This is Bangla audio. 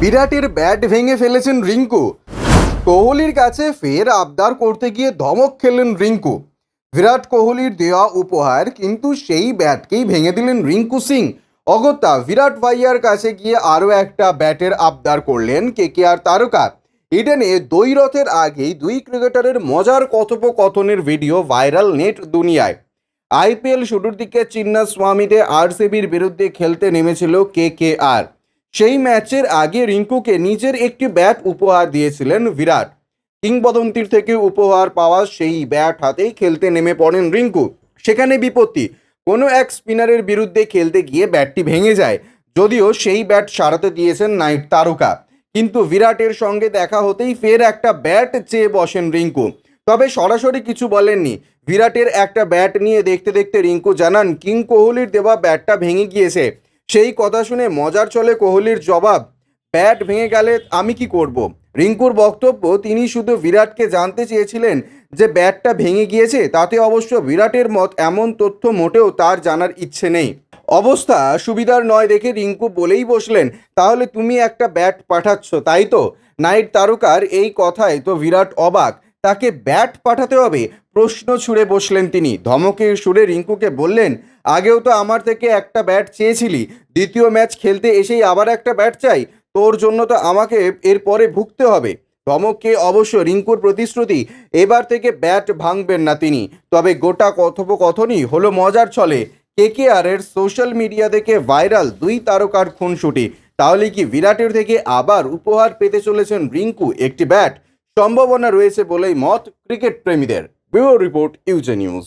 বিরাটের ব্যাট ভেঙে ফেলেছেন রিঙ্কু। কোহলির কাছে ফের আবদার করতে গিয়ে ধমক খেলেন রিঙ্কু। বিরাট কোহলির দেওয়া উপহার, কিন্তু সেই ব্যাটকেই ভেঙে দিলেন রিঙ্কু সিং। অগত্যা বিরাট ভাইয়ার কাছে গিয়ে আরও একটা ব্যাটের আবদার করলেন কেকেআর তারকা। ইডেনে দ্বৈরথের আগেই দুই ক্রিকেটারের মজার কথোপকথনের ভিডিও ভাইরাল নেট দুনিয়ায়। আইপিএল শুরুর দিকে চিন্নাস্বামীতে আরসিবির বিরুদ্ধে খেলতে নেমেছিল কেকেআর। সেই ম্যাচের আগে রিঙ্কুকে নিজের একটি ব্যাট উপহার দিয়েছিলেন বিরাট। কিংবদন্তির থেকে উপহার পাওয়া সেই ব্যাট হাতেই খেলতে নেমে পড়েন রিঙ্কু। সেখানে বিপত্তি, কোনো এক স্পিনারের বিরুদ্ধে খেলতে গিয়ে ব্যাটটি ভেঙে যায়। যদিও সেই ব্যাট সারাতে দিয়েছেন নাইট তারকা, কিন্তু বিরাটের সঙ্গে দেখা হতেই ফের একটা ব্যাট চেয়ে বসেন রিঙ্কু। তবে সরাসরি কিছু বলেননি। বিরাটের একটা ব্যাট নিয়ে দেখতে দেখতে রিঙ্কু জানান, কিং কোহলির দেওয়া ব্যাটটা ভেঙে গিয়েছে। সেই কথা শুনে মজার চলে কোহলির জবাব, ব্যাট ভেঙে গেলে আমি কি করব। রিঙ্কুর বক্তব্য, তিনি শুধু বিরাটকে জানতে চেয়েছিলেন যে ব্যাটটা ভেঙে গিয়েছে, তাতে অবশ্য বিরাটের মত এমন তথ্য মোটেও তার জানার ইচ্ছে নেই। অবস্থা সুবিধার নয় দেখে রিঙ্কু বলেই বসলেন, তাহলে তুমি একটা ব্যাট পাঠাচ্ছ তাই তো। নাইট তারকার এই কথায় তো বিরাট অবাক, তাকে ব্যাট পাঠাতে হবে? প্রশ্ন ছুড়ে বসলেন তিনি। ধমকের সুরে রিঙ্কুকে বললেন, আগেও তো আমার থেকে একটা ব্যাট চেয়েছিলি, দ্বিতীয় ম্যাচ খেলতে এসেই আবার একটা ব্যাট চাই? তোর জন্য তো আমাকে এরপরে ভুগতে হবে। ধমককে অবশ্য রিঙ্কুর প্রতিশ্রুতি, এবার থেকে ব্যাট ভাঙবেন না তিনি। তবে গোটা কথোপকথনই হলো মজার ছলে। কেকেআরের সোশ্যাল মিডিয়া থেকে ভাইরাল দুই তারকার খুনসুটি। তাহলে কি বিরাটের থেকে আবার উপহার পেতে চলেছেন রিঙ্কু একটি ব্যাট? সম্ভাবনা রয়েছে বলেই মত ক্রিকেট প্রেমীদের। ব্যুরো রিপোর্ট, ইউজে নিউজ।